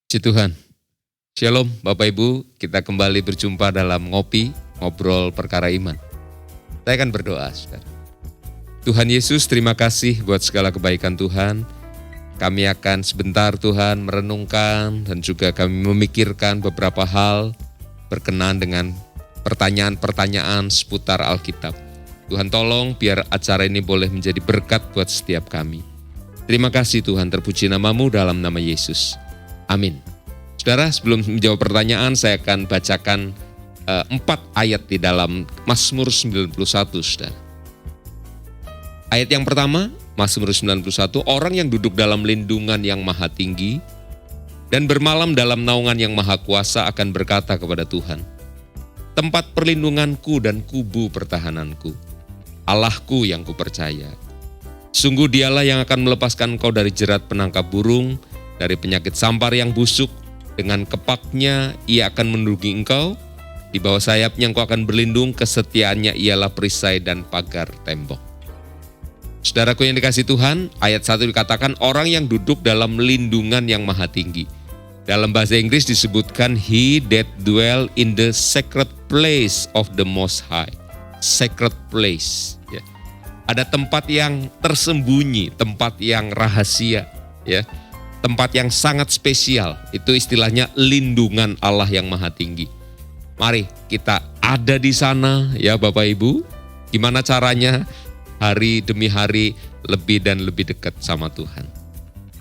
Puji Tuhan. Shalom Bapak Ibu, kita kembali berjumpa dalam ngobrol perkara iman. Saya akan berdoa, saudara. Tuhan Yesus, terima kasih buat segala kebaikan Tuhan. Kami akan sebentar Tuhan merenungkan dan juga kami memikirkan beberapa hal berkenaan dengan pertanyaan-pertanyaan seputar Alkitab. Tuhan tolong biar acara ini boleh menjadi berkat buat setiap kami. Terima kasih Tuhan, terpuji namamu dalam nama Yesus. Amin. Saudara, sebelum menjawab pertanyaan, saya akan bacakan 4 ayat di dalam Mazmur 91, saudara. Ayat yang pertama, Mazmur 91, orang yang duduk dalam lindungan yang maha tinggi dan bermalam dalam naungan yang maha kuasa akan berkata kepada Tuhan, tempat perlindunganku dan kubu pertahananku, Allahku yang kupercaya. Sungguh dialah yang akan melepaskan engkau dari jerat penangkap burung, dari penyakit sampar yang busuk. Dengan kepaknya ia akan menunggangi engkau, di bawah sayapnya engkau akan berlindung, kesetiaannya ialah perisai dan pagar tembok. Saudaraku yang dikasihi Tuhan, ayat 1 dikatakan orang yang duduk dalam lindungan yang maha tinggi. Dalam bahasa Inggris disebutkan he that dwell in the sacred place of the Most High. Sacred place. Ya. Ada tempat yang tersembunyi, tempat yang rahasia, ya. Tempat yang sangat spesial, itu istilahnya lindungan Allah yang maha tinggi. Mari kita ada di sana ya Bapak Ibu. Gimana caranya? Hari demi hari lebih dan lebih dekat sama Tuhan.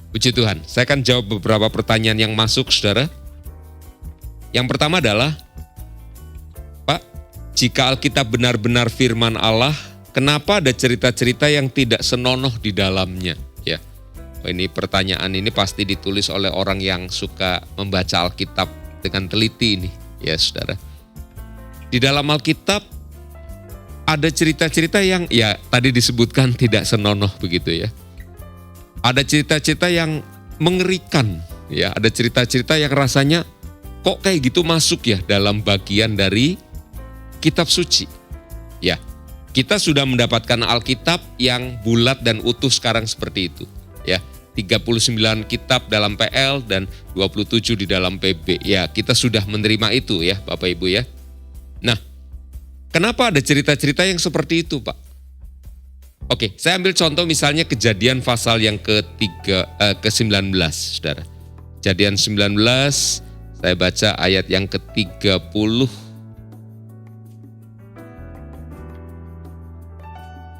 Puji Tuhan, saya akan jawab beberapa pertanyaan yang masuk saudara. Yang pertama adalah, Pak, jika Alkitab benar-benar firman Allah, kenapa ada cerita-cerita yang tidak senonoh di dalamnya? Ya. Ini pertanyaan ini pasti ditulis oleh orang yang suka membaca Alkitab dengan teliti ini, ya saudara. Di dalam Alkitab ada cerita-cerita yang ya tadi disebutkan tidak senonoh begitu ya. Ada cerita-cerita yang mengerikan, ya. Ada cerita-cerita yang rasanya kok kayak gitu masuk ya dalam bagian dari kitab suci. Ya, kita sudah mendapatkan Alkitab yang bulat dan utuh sekarang seperti itu, ya. 39 kitab dalam PL dan 27 di dalam PB. Ya, kita sudah menerima itu ya Bapak Ibu ya. Nah, kenapa ada cerita-cerita yang seperti itu Pak? Oke, saya ambil contoh misalnya Kejadian pasal yang ke-19, saudara. Kejadian 19, saya baca ayat yang ke-30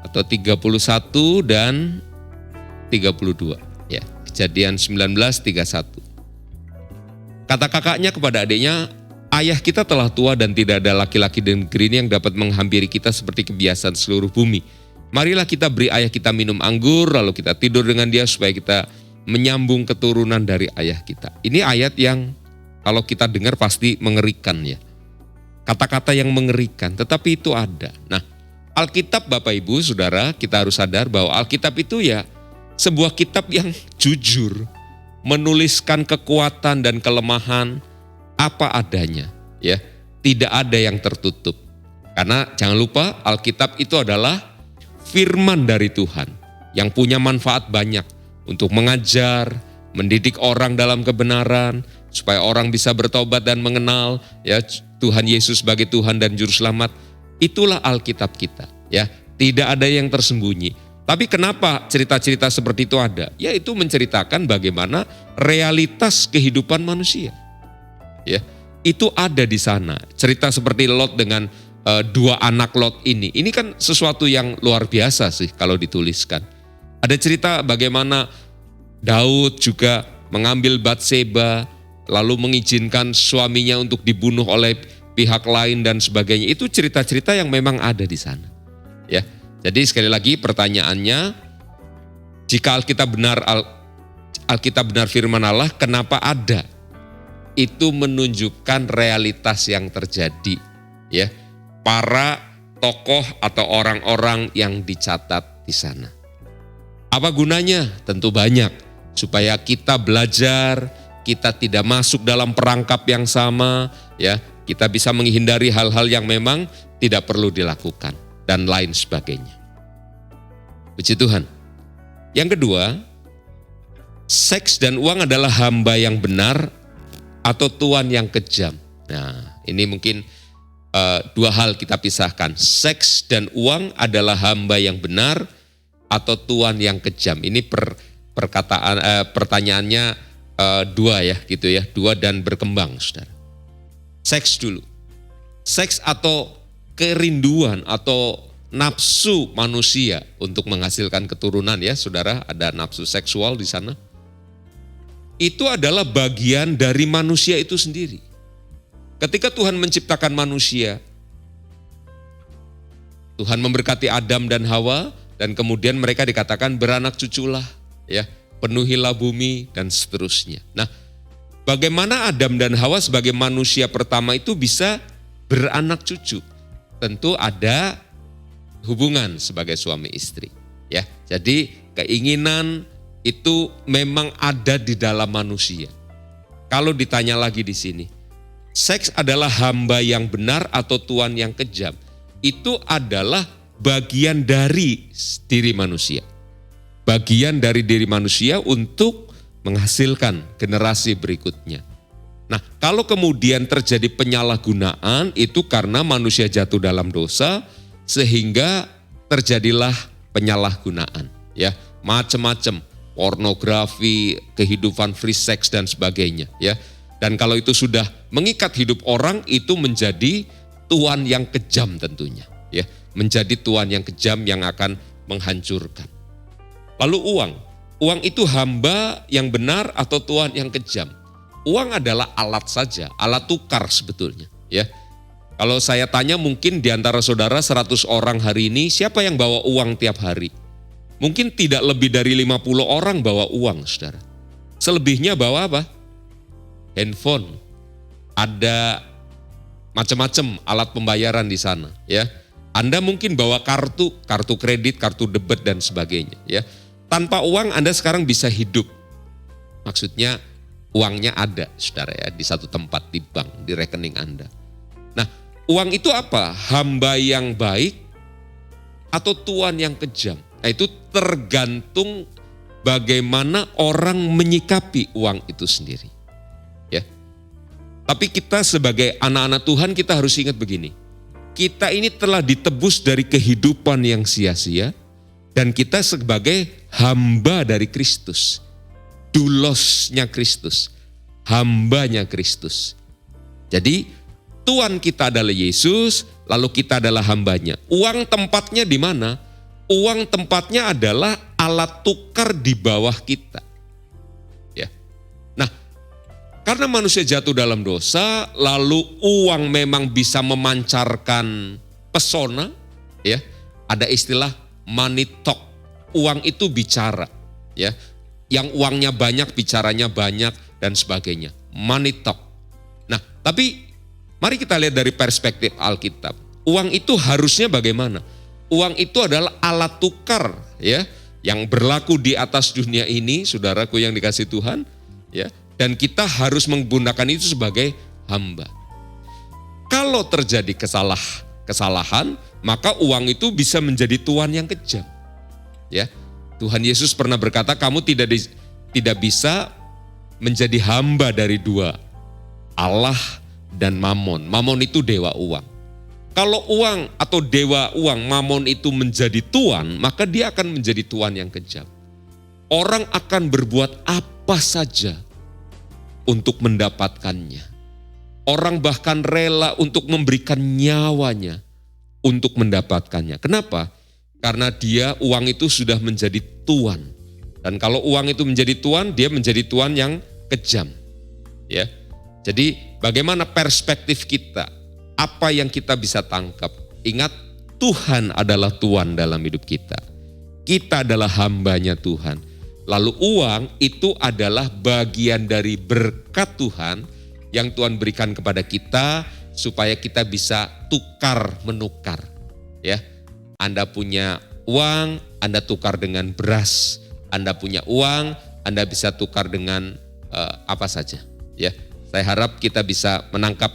atau 31 dan 32. Ya, Kejadian 19:31. Kata kakaknya kepada adiknya, ayah kita telah tua dan tidak ada laki-laki di negeri ini yang dapat menghampiri kita seperti kebiasaan seluruh bumi. Marilah kita beri ayah kita minum anggur, lalu kita tidur dengan dia supaya kita menyambung keturunan dari ayah kita. Ini ayat yang kalau kita dengar pasti mengerikan ya. Kata-kata yang mengerikan, tetapi itu ada. Nah, Alkitab Bapak Ibu, Saudara, kita harus sadar bahwa Alkitab itu ya sebuah kitab yang jujur, menuliskan kekuatan dan kelemahan apa adanya, ya. Tidak ada yang tertutup. Karena jangan lupa Alkitab itu adalah firman dari Tuhan yang punya manfaat banyak untuk mengajar, mendidik orang dalam kebenaran, supaya orang bisa bertobat dan mengenal ya Tuhan Yesus sebagai Tuhan dan Juru Selamat. Itulah Alkitab kita, ya. Tidak ada yang tersembunyi. Tapi kenapa cerita-cerita seperti itu ada? Yaitu menceritakan bagaimana realitas kehidupan manusia. Ya, itu ada di sana. Cerita seperti Lot dengan 2 anak Lot ini. Ini kan sesuatu yang luar biasa sih kalau dituliskan. Ada cerita bagaimana Daud juga mengambil Batseba, lalu mengizinkan suaminya untuk dibunuh oleh pihak lain dan sebagainya. Itu cerita-cerita yang memang ada di sana. Ya. Jadi sekali lagi pertanyaannya, jika Alkitab benar firman Allah, kenapa ada? Itu menunjukkan realitas yang terjadi, ya. Para tokoh atau orang-orang yang dicatat di sana. Apa gunanya? Tentu banyak. Supaya kita belajar, kita tidak masuk dalam perangkap yang sama, ya. Kita bisa menghindari hal-hal yang memang tidak perlu dilakukan dan lain sebagainya. Puji Tuhan. Yang kedua, seks dan uang adalah hamba yang benar atau tuan yang kejam? Nah, ini mungkin dua hal kita pisahkan. Seks dan uang adalah hamba yang benar atau tuan yang kejam. Ini pertanyaannya dua ya, gitu ya, dua dan berkembang, saudara. Seks dulu. Seks atau kerinduan atau nafsu manusia untuk menghasilkan keturunan ya, saudara, ada nafsu seksual di sana. Itu adalah bagian dari manusia itu sendiri. Ketika Tuhan menciptakan manusia, Tuhan memberkati Adam dan Hawa, dan kemudian mereka dikatakan beranak cuculah, ya, penuhilah bumi dan seterusnya. Nah, bagaimana Adam dan Hawa sebagai manusia pertama itu bisa beranak cucu? Tentu ada hubungan sebagai suami istri, ya. Jadi keinginan itu memang ada di dalam manusia. Kalau ditanya lagi di sini, seks adalah hamba yang benar atau tuan yang kejam? Itu adalah bagian dari diri manusia. Bagian dari diri manusia untuk menghasilkan generasi berikutnya. Nah, kalau kemudian terjadi penyalahgunaan itu karena manusia jatuh dalam dosa sehingga terjadilah penyalahgunaan, ya, macam-macam, pornografi, kehidupan free sex dan sebagainya, ya. Dan kalau itu sudah mengikat hidup orang, itu menjadi tuan yang kejam tentunya, ya, menjadi tuan yang kejam yang akan menghancurkan. Lalu uang itu hamba yang benar atau tuan yang kejam? Uang adalah alat saja, alat tukar sebetulnya, ya. Kalau saya tanya mungkin di antara saudara 100 orang hari ini, siapa yang bawa uang tiap hari? Mungkin tidak lebih dari 50 orang bawa uang, saudara. Selebihnya bawa apa? Handphone. Ada macam-macam alat pembayaran di sana, ya. Anda mungkin bawa kartu kredit, kartu debit dan sebagainya, ya. Tanpa uang Anda sekarang bisa hidup. Maksudnya uangnya ada, saudara, ya, di satu tempat, di bank, di rekening Anda. Nah, uang itu apa? Hamba yang baik atau tuan yang kejam? Nah, itu tergantung bagaimana orang menyikapi uang itu sendiri. Ya. Tapi kita sebagai anak-anak Tuhan kita harus ingat begini. Kita ini telah ditebus dari kehidupan yang sia-sia dan kita sebagai hamba dari Kristus. Dulosnya Kristus, hambanya Kristus. Jadi Tuhan kita adalah Yesus, lalu kita adalah hambanya. Uang tempatnya di mana? Uang tempatnya adalah alat tukar di bawah kita. Ya. Nah, karena manusia jatuh dalam dosa, lalu uang memang bisa memancarkan pesona, ya. Ada istilah money talk. Uang itu bicara, ya. Yang uangnya banyak, bicaranya banyak dan sebagainya. Money talk. Nah, tapi mari kita lihat dari perspektif Alkitab. Uang itu harusnya bagaimana? Uang itu adalah alat tukar, ya, yang berlaku di atas dunia ini, saudaraku yang dikasihi Tuhan, ya. Dan kita harus menggunakan itu sebagai hamba. Kalau terjadi kesalahan, maka uang itu bisa menjadi tuan yang kejam. Ya. Tuhan Yesus pernah berkata, kamu tidak bisa menjadi hamba dari dua, Allah dan Mamon. Mamon itu dewa uang. Kalau uang atau dewa uang, Mamon itu menjadi tuan, maka dia akan menjadi tuan yang kejam. Orang akan berbuat apa saja untuk mendapatkannya. Orang bahkan rela untuk memberikan nyawanya untuk mendapatkannya. Kenapa? Karena uang itu sudah menjadi tuan. Dan kalau uang itu menjadi tuan, dia menjadi tuan yang kejam. Ya. Jadi bagaimana perspektif kita? Apa yang kita bisa tangkap? Ingat, Tuhan adalah Tuhan dalam hidup kita. Kita adalah hambanya Tuhan. Lalu uang itu adalah bagian dari berkat Tuhan yang Tuhan berikan kepada kita supaya kita bisa tukar menukar. Ya, Anda punya uang, Anda tukar dengan beras. Anda punya uang, Anda bisa tukar dengan apa saja. Ya, saya harap kita bisa menangkap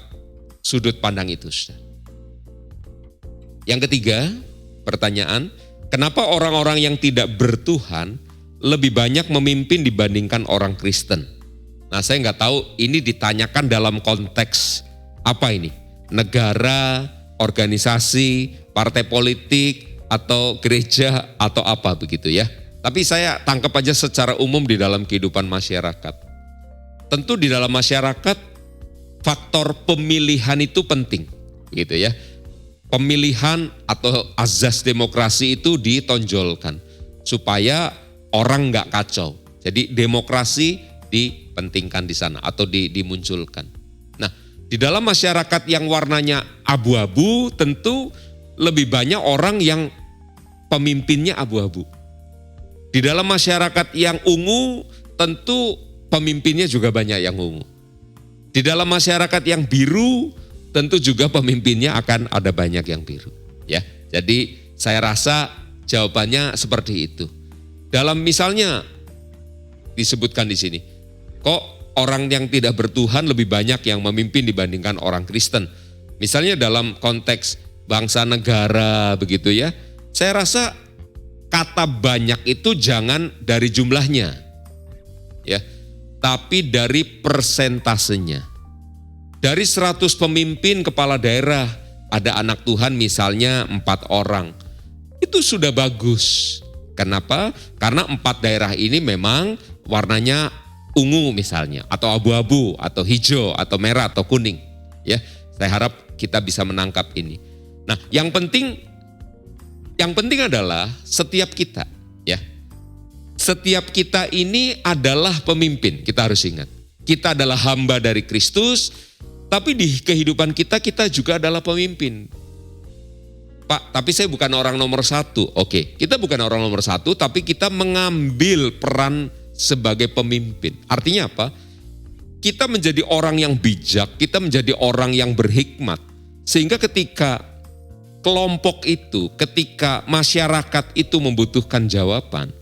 sudut pandang itu. Yang ketiga, pertanyaan, kenapa orang-orang yang tidak bertuhan lebih banyak memimpin dibandingkan orang Kristen? Nah, saya nggak tahu ini ditanyakan dalam konteks apa ini? Negara, organisasi, partai politik, atau gereja, atau apa begitu ya. Tapi saya tangkap aja secara umum di dalam kehidupan masyarakat. Tentu di dalam masyarakat faktor pemilihan itu penting gitu ya. Pemilihan atau azas demokrasi itu ditonjolkan supaya orang nggak kacau. Jadi demokrasi dipentingkan di sana atau dimunculkan. Nah, di dalam masyarakat yang warnanya abu-abu tentu lebih banyak orang yang pemimpinnya abu-abu. Di dalam masyarakat yang ungu tentu pemimpinnya juga banyak yang ungu. Di dalam masyarakat yang biru tentu juga pemimpinnya akan ada banyak yang biru. Ya, jadi saya rasa jawabannya seperti itu. Dalam misalnya disebutkan di sini, kok orang yang tidak bertuhan lebih banyak yang memimpin dibandingkan orang Kristen. Misalnya dalam konteks bangsa negara begitu ya. Saya rasa kata banyak itu jangan dari jumlahnya. Ya. Tapi dari persentasenya. Dari 100 pemimpin kepala daerah, ada anak Tuhan misalnya 4 orang. Itu sudah bagus. Kenapa? Karena 4 daerah ini memang warnanya ungu misalnya, atau abu-abu, atau hijau, atau merah, atau kuning. Ya, saya harap kita bisa menangkap ini. Nah, yang penting adalah setiap kita, ya. Setiap kita ini adalah pemimpin, kita harus ingat. Kita adalah hamba dari Kristus, tapi di kehidupan kita juga adalah pemimpin. Pak, tapi saya bukan orang nomor 1. Oke, kita bukan orang nomor 1, tapi kita mengambil peran sebagai pemimpin. Artinya apa? Kita menjadi orang yang bijak, kita menjadi orang yang berhikmat. Sehingga ketika kelompok itu, ketika masyarakat itu membutuhkan jawaban,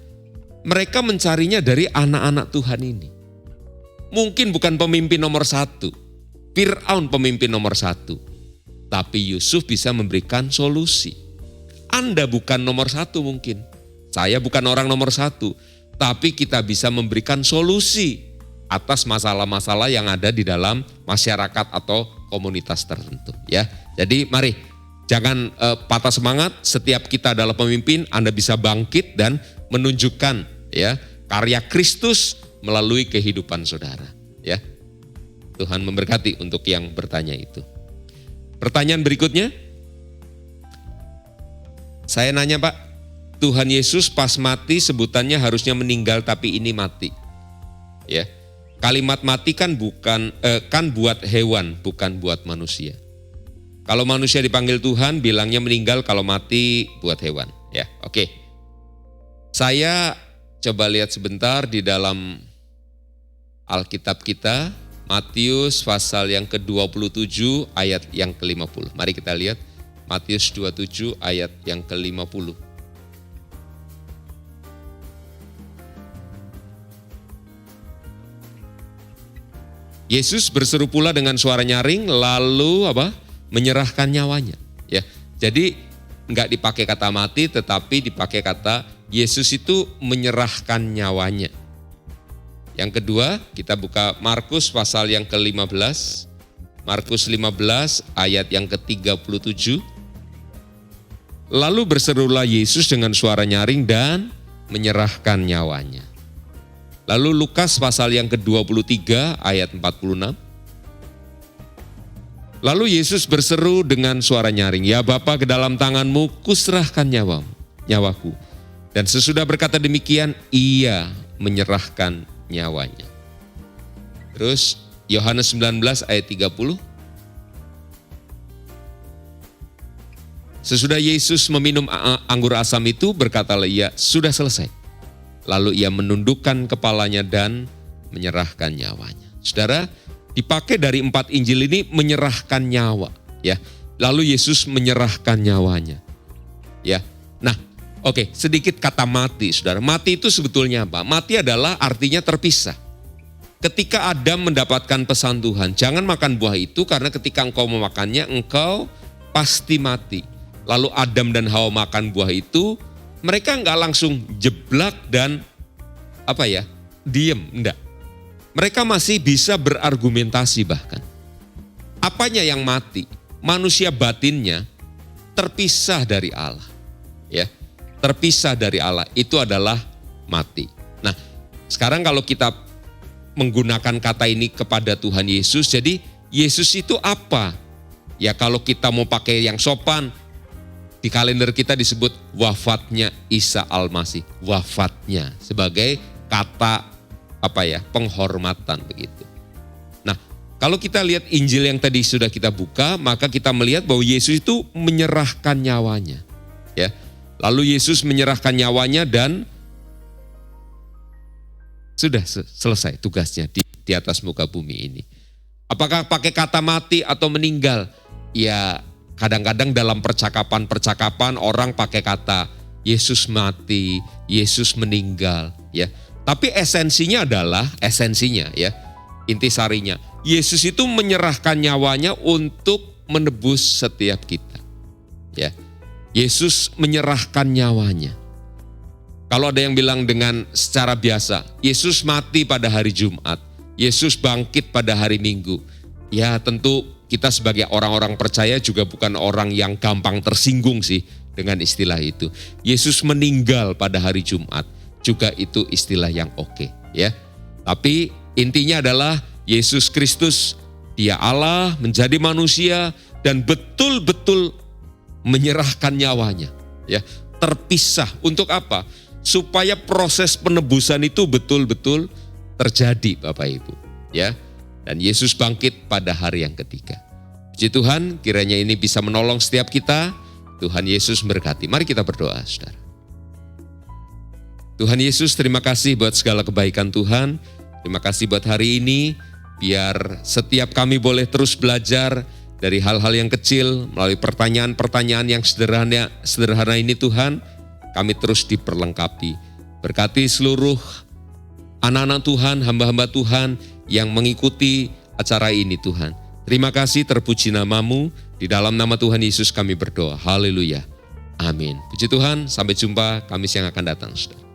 mereka mencarinya dari anak-anak Tuhan ini. Mungkin bukan pemimpin nomor 1, Fir'aun pemimpin nomor 1, tapi Yusuf bisa memberikan solusi. Anda bukan nomor 1 mungkin, saya bukan orang nomor 1, tapi kita bisa memberikan solusi atas masalah-masalah yang ada di dalam masyarakat atau komunitas tertentu. Ya, jadi mari jangan patah semangat. Setiap kita adalah pemimpin. Anda bisa bangkit dan menunjukkan ya karya Kristus melalui kehidupan saudara. Ya, Tuhan memberkati untuk yang bertanya itu. Pertanyaan berikutnya, saya nanya Pak, Tuhan Yesus pas mati sebutannya harusnya meninggal, tapi ini mati. Ya, kalimat mati kan kan buat hewan, bukan buat manusia. Kalau manusia dipanggil Tuhan, bilangnya meninggal, kalau mati buat hewan. Ya, oke. Saya coba lihat sebentar di dalam Alkitab kita, Matius pasal yang ke-27 ayat yang ke-50. Mari kita lihat Matius 27 ayat yang ke-50. Yesus berseru pula dengan suara nyaring, lalu apa? Menyerahkan nyawanya. Ya, jadi enggak dipakai kata mati, tetapi dipakai kata Yesus itu menyerahkan nyawanya. Yang kedua, kita buka Markus pasal yang ke-15. Markus 15 ayat yang ke-37. Lalu berserulah Yesus dengan suara nyaring dan menyerahkan nyawanya. Lalu Lukas pasal yang ke-23 ayat 46. Lalu Yesus berseru dengan suara nyaring, "Ya Bapa, ke dalam tanganmu kuserahkan nyawaku." Dan sesudah berkata demikian, ia menyerahkan nyawanya. Terus Yohanes 19 ayat 30. Sesudah Yesus meminum anggur asam itu, berkatalah ia, "Sudah selesai." Lalu ia menundukkan kepalanya dan menyerahkan nyawanya. Saudara, dipakai dari 4 Injil ini menyerahkan nyawa, ya. Lalu Yesus menyerahkan nyawanya. Ya. Nah, oke, sedikit kata mati, Saudara. Mati itu sebetulnya apa? Mati adalah artinya terpisah. Ketika Adam mendapatkan pesan Tuhan, jangan makan buah itu karena ketika engkau memakannya, engkau pasti mati. Lalu Adam dan Hawa makan buah itu, mereka enggak langsung jeblak dan diem, enggak. Mereka masih bisa berargumentasi bahkan. Apanya yang mati? Manusia batinnya terpisah dari Allah. Ya, terpisah dari Allah itu adalah mati. Nah, sekarang kalau kita menggunakan kata ini kepada Tuhan Yesus, jadi Yesus itu apa? Ya kalau kita mau pakai yang sopan, di kalender kita disebut wafatnya Isa Al-Masih. Wafatnya sebagai kata penghormatan begitu. Nah, kalau kita lihat Injil yang tadi sudah kita buka, maka kita melihat bahwa Yesus itu menyerahkan nyawanya. Ya. Lalu Yesus menyerahkan nyawanya dan sudah selesai tugasnya di atas muka bumi ini. Apakah pakai kata mati atau meninggal? Ya, kadang-kadang dalam percakapan orang pakai kata Yesus mati, Yesus meninggal, ya. Tapi esensinya ya, intisarinya, Yesus itu menyerahkan nyawanya untuk menebus setiap kita. Ya. Yesus menyerahkan nyawanya. Kalau ada yang bilang dengan secara biasa, Yesus mati pada hari Jumat, Yesus bangkit pada hari Minggu. Ya tentu kita sebagai orang-orang percaya juga bukan orang yang gampang tersinggung sih dengan istilah itu. Yesus meninggal pada hari Jumat, juga itu istilah yang oke, ya. Tapi intinya adalah Yesus Kristus, Dia Allah menjadi manusia dan betul-betul menyerahkan nyawanya, ya. Terpisah untuk apa? Supaya proses penebusan itu betul-betul terjadi, Bapak Ibu, ya. Dan Yesus bangkit pada hari yang ketiga. Puji Tuhan, kiranya ini bisa menolong setiap kita. Tuhan Yesus memberkati. Mari kita berdoa, saudara. Tuhan Yesus, terima kasih buat segala kebaikan Tuhan. Terima kasih buat hari ini. Biar setiap kami boleh terus belajar dari hal-hal yang kecil, melalui pertanyaan-pertanyaan yang sederhana ini Tuhan, kami terus diperlengkapi. Berkati seluruh anak-anak Tuhan, hamba-hamba Tuhan yang mengikuti acara ini Tuhan. Terima kasih, terpuji nama-Mu. Di dalam nama Tuhan Yesus kami berdoa. Haleluya. Amin. Puji Tuhan, sampai jumpa Kamis yang akan datang, saudara.